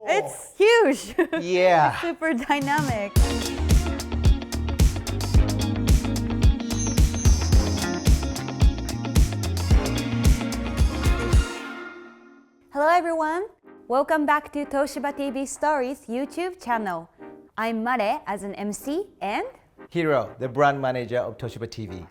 It's huge. Yeah. Super dynamic. Hello everyone. Welcome back to Toshiba TV Stories YouTube channel. I'm Mare as an MC and Hiro, the brand manager of Toshiba TV.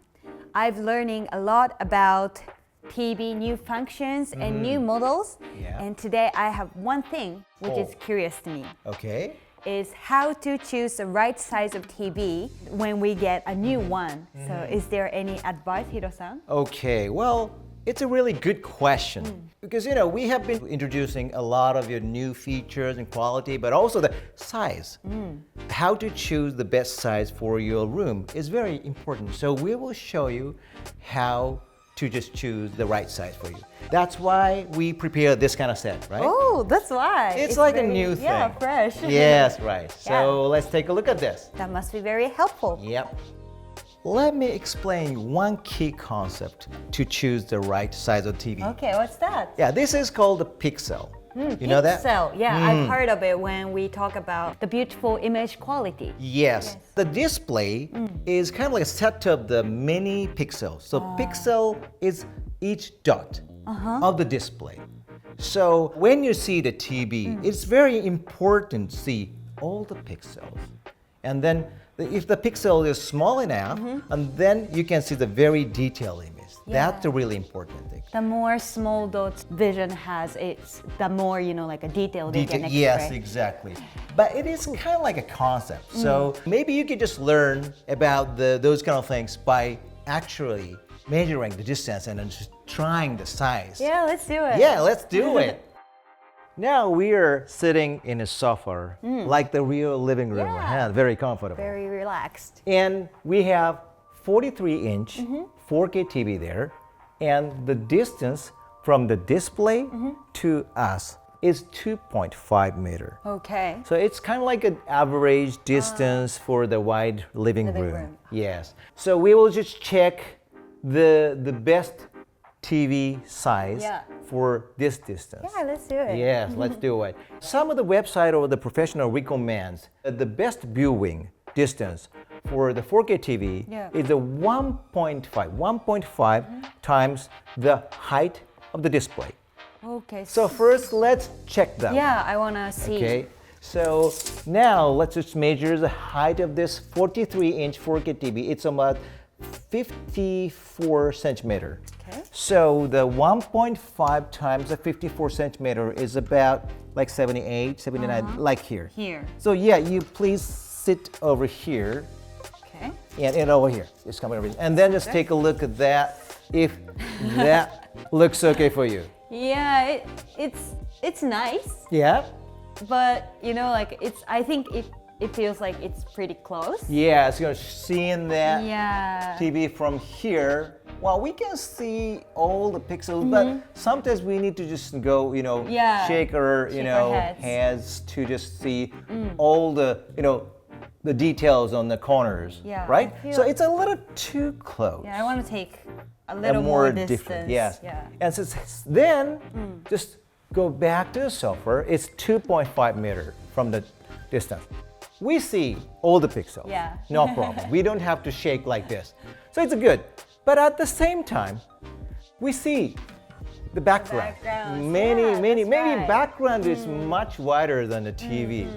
I've learning a lot about TV new functions and new models. Yeah. And today I have one thing which is curious to me. Okay. Is how to choose the right size of TV when we get a new one. So is there any advice, Hiro-san? Okay, well, it's a really good question because we have been introducing a lot of your new features and quality, but also the size. How to choose the best size for your room is very important. So we will show you how to just choose the right size for you. That's why we prepare this kind of set, right? Oh, that's why. It's like a new thing. Yeah, fresh. Yes, right. So Yeah. let's take a look at this. That must be very helpful. Yep. Let me explain one key concept to choose the right size of TV. Okay, what's that? Yeah, this is called the pixel. You know that? Pixel. Yeah, I've heard of it when we talk about the beautiful image quality. Yes. The display is kind of like a set of the many pixels. So pixel is each dot of the display. So when you see the TV, it's very important to see all the pixels. And then if the pixel is small enough, and then you can see the very detailed image. That's the really important thing. The more small dots vision has, it's the more like a detail they can express. Yes, exactly. But it is kind of like a concept. So maybe you could just learn about those kind of things by actually measuring the distance and then just trying the size. Yeah, let's do it. Yeah, let's do it. Now we are sitting in a sofa, like the real living room. Yeah. Very comfortable. Very relaxed. And we have 43-inch 4K TV there, and the distance from the display to us is 2.5 meter. Okay. So it's kind of like an average distance for the wide living room. Yes. So we will just check the best TV size for this distance. Yeah, let's do it. Yes, let's do it. Some of the website or the professional recommends the best viewing distance for the 4K TV is the 1.5 times the height of the display. Okay. So first, let's check that. Yeah, I want to see. Okay. So now let's just measure the height of this 43-inch 4K TV. It's about 54 centimeter. Okay. So the 1.5 times the 54 centimeter is about like 78, 79, like here. Here. So yeah, you please sit over here. Okay. And over here. Just come over here. And then just take a look at that. If that looks okay for you. Yeah, it's nice, Yeah? but I think it feels like it's pretty close. Yeah, so seeing that Yeah. TV from here, well, we can see all the pixels, but sometimes we need to just go, shake our, Shake our heads to just see all the, the details on the corners, Yeah, right? I feel- So it's a little too close. Yeah, I want to take a And little more different, distance. yes. Yeah. And so then just go back to the sofa. It's 2.5 meter from the distance. We see all the pixels. Yeah. No problem. We don't have to shake like this. So it's good. But at the same time, we see the background. backgrounds. Many, Yeah, maybe that's right. background is much wider than the TV.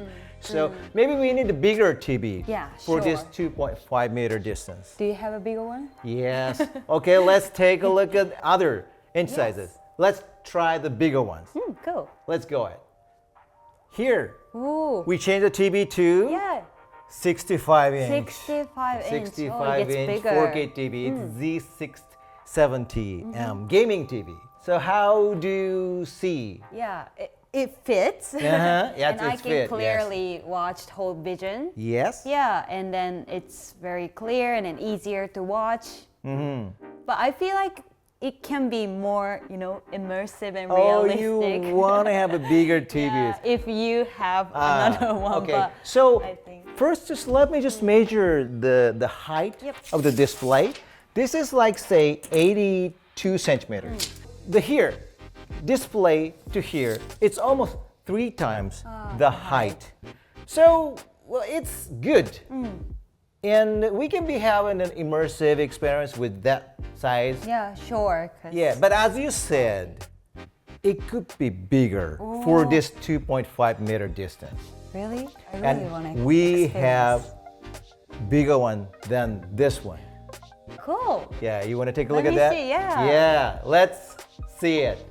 So maybe we need a bigger TV Yeah, for this sure. 2.5 meter distance. Do you have a bigger one? Yes. Okay, let's take a look at other inch sizes. Let's try the bigger ones. Cool. Let's go ahead. Here, Ooh. we change the TV to Yeah. 65 inch. 65 inch. 65 it gets inch bigger. 4K TV. It's Z670 Gaming TV. So how do you see? Yeah, it fits. Yeah, and I it's can fit, yes. clearly watch whole vision. Yes? Yeah, and then it's very clear and then easier to watch. But I feel like it can be more, immersive and Oh, realistic. you want to have a bigger TV. Yeah, if you have another one. Okay, But so I think- first just let me just measure the height of the display. This is like say 82 centimeters. The here, display to here, it's almost 3 times the height. So, well, it's good. And we can be having an immersive experience with that size. Yeah, sure. Yeah, but as you said, it could be bigger for this 2.5 meter distance. Really? I really And want to we have bigger one than this one. Cool. Yeah, you want to take a Let look at me that? see, yeah. Yeah, let's see it.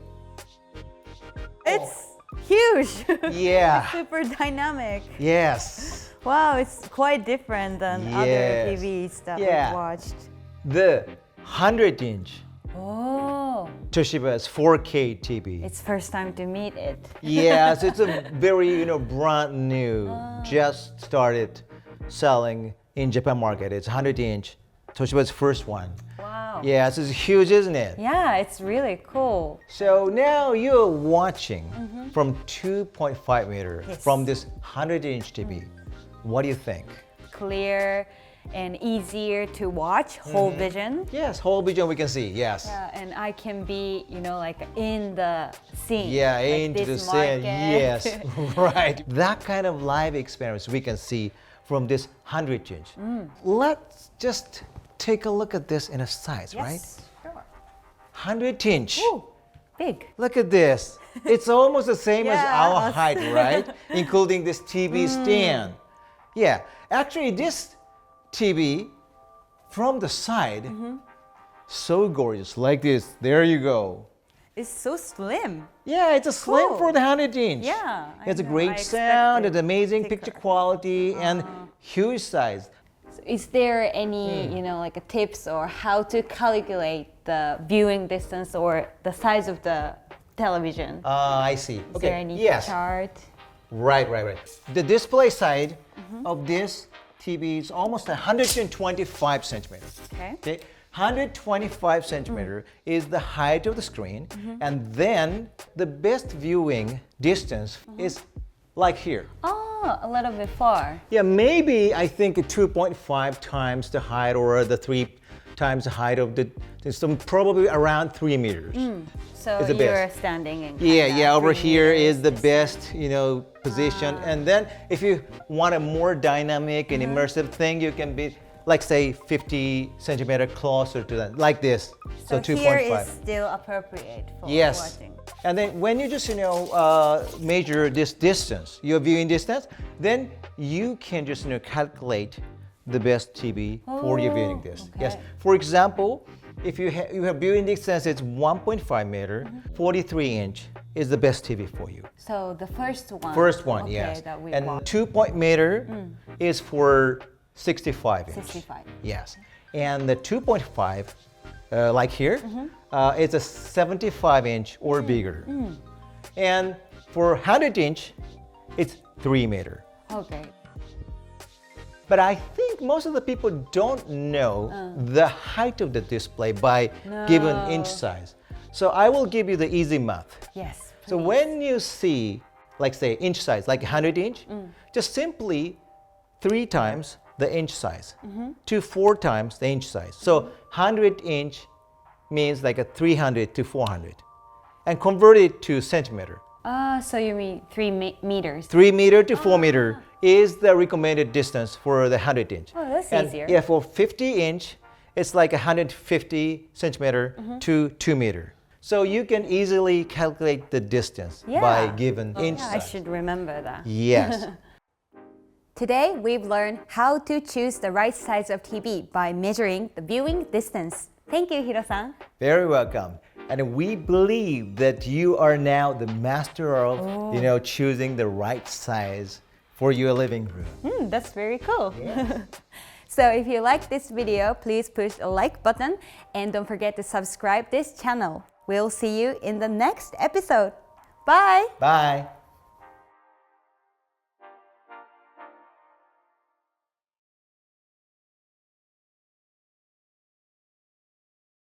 It's huge. Yeah. Super dynamic. Yes. Wow, it's quite different than other Yes. TVs that Yeah. we've watched. The 100-inch Oh, Toshiba's 4K TV. it's first time to meet it. Yes, it's a very, brand new, just started selling in Japan market. It's 100-inch, Toshiba's first one. Wow. Yes, it's huge, isn't it? Yeah, it's really cool. So now you're watching from 2.5 meter Yes. from this 100-inch TV. What do you think? Clear and easier to watch, whole vision. Yes, whole vision we can see. Yes. Yeah, and I can be, like in the scene. Yeah, like into the this scene. market. Yes, right. That kind of live experience we can see from this 100-inch. Let's just take a look at this in a size, right? Yes, sure. 100-inch. Ooh, big. Look at this. It's almost the same as Yeah, our us. height, right? Including this TV stand. Yeah, actually this TV from the side, so gorgeous, like this. There you go. It's so slim. Yeah, it's a slim Cool. for the 100-inch. Yeah, I It's a know. great I sound, it's expected amazing thicker. picture quality, and huge size. So is there any, like a tips or how to calculate the viewing distance or the size of the television? I see. Is Okay. there any Yes. chart? Right. The display side of this TV is almost 125 centimeters. Okay. 125 centimeter is the height of the screen, and then the best viewing distance is like here. Oh, a little bit far. Yeah, maybe I think 2.5 times the height or the 3 times the height of the, so probably around 3 meters. So It's the you're best. standing in Yeah, over 3 here meters is the distance. best, position. And then if you want a more dynamic and immersive thing, you can be like say 50 centimeter closer to that, like this. So 2.5. here is still appropriate for Yes. watching. And then when you just, measure this distance, your viewing distance, then you can just, calculate the best TV for your viewing distance. Yes. okay. For example, if you have viewing distance, it's 1.5 meter, 43-inch is the best TV for you. So the first one. First one, okay, yes. That we And watched. 2 meter is for 65-inch. 65. Yes. And the 2.5, like here, it's a 75-inch or bigger. And for 100-inch, it's 3 meter. Okay. But I think most of the people don't know the height of the display by given inch size. So I will give you the easy math. Yes. So when you see, like say inch size, like 100-inch, just simply 3 times the inch size to 4 times the inch size. So 100-inch means like a 300 to 400. And convert it to centimeter. So you mean 3 meters? 3 meter to 4 meter is the recommended distance for the 100-inch. Oh, that's And easier. yeah, for 50-inch, it's like 150 centimeter to 2 meter. So you can easily calculate the distance by given inch Yeah, I size. should remember that. Yes. Today, we've learned how to choose the right size of TV by measuring the viewing distance. Thank you, Hiro-san. Very welcome. And we believe that you are now the master of, choosing the right size for your living room. That's very cool. So if you like this video, please push the like button and don't forget to subscribe this channel. We'll see you in the next episode. Bye! Bye.